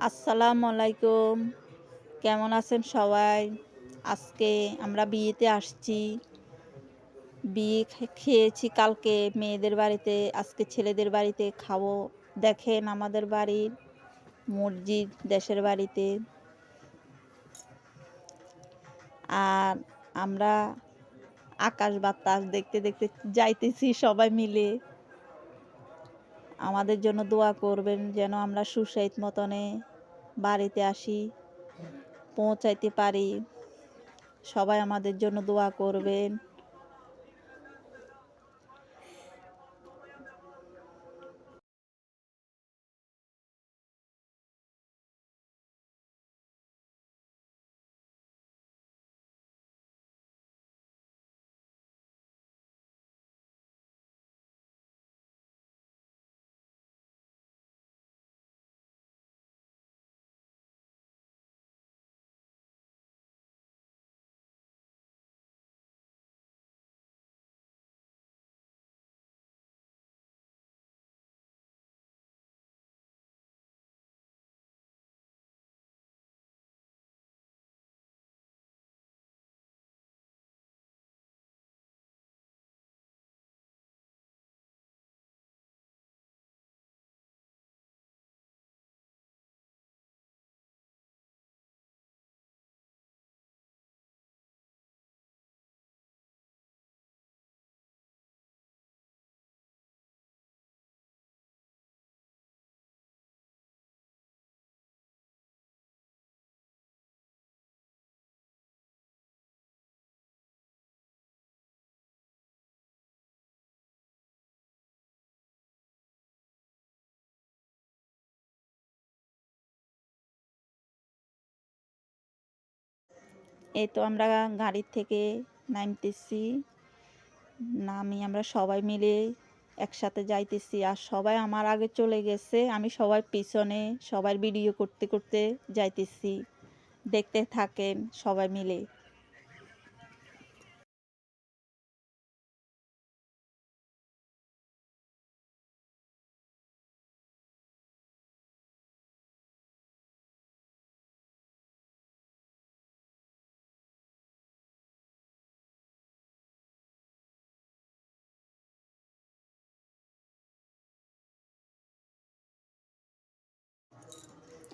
আসসালামু আলাইকুম। কেমন আছেন সবাই? আজকে আমরা বিয়েতে আসছি। বিয়ে খেয়েছি কালকে মেয়েদের বাড়িতে, আজকে ছেলেদের বাড়িতে খাবো। দেখেন আমাদের বাড়ির মসজিদ দেশের বাড়িতে। আর আমরা আকাশ বাতাস দেখতে দেখতে যাইতেছি সবাই মিলে। আমাদের জন্য দোয়া করবেন যেন আমরা সুসহিত মতনে বাড়িতে আসি, পৌঁছাইতে পারি। সবাই আমাদের জন্য দোয়া করবেন। এই তো আমরা গাড়ির থেকে নামতেছি, আমরা সবাই মিলে একসাথে যাইতেছি। আর সবাই আমার আগে চলে গেছে, আমি সবার পিছনে সবার ভিডিও করতে করতে যাইতেছি। দেখতে থাকেন সবাই মিলে।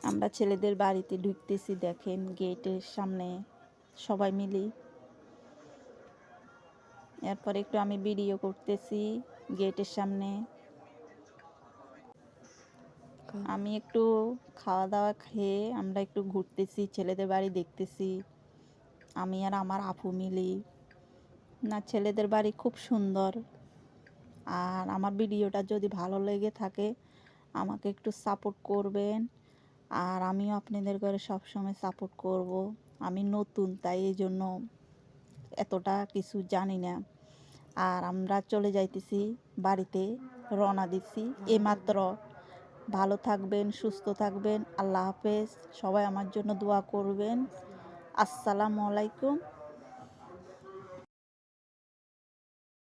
আমরা ছেলেদের বাড়িতে ঢুকতেছি, দেখেন গেটের সামনে সবাই মিলে। এরপর একটু আমি ভিডিও করতেছি গেটের সামনে। আমি একটু খাওয়া দাওয়া খেয়ে আমরা একটু ঘুরতেছি, ছেলেদের বাড়ি দেখতেছি আমি আর আমার আপু মিলি। না, ছেলেদের বাড়ি খুব সুন্দর। আর আমার ভিডিওটা যদি ভালো লেগে থাকে আমাকে একটু সাপোর্ট করবেন। আর আমিও আপনাদের ঘরে সবসময় সাপোর্ট করব। আমি নতুন, তাই এই জন্য এতটা কিছু জানি না। আর আমরা চলে যাইতেছি বাড়িতে, রওনা দিচ্ছি এইমাত্র। ভালো থাকবেন, সুস্থ থাকবেন। আল্লাহ হাফেজ। সবাই আমার জন্য দোয়া করবেন। আসসালামু আলাইকুম।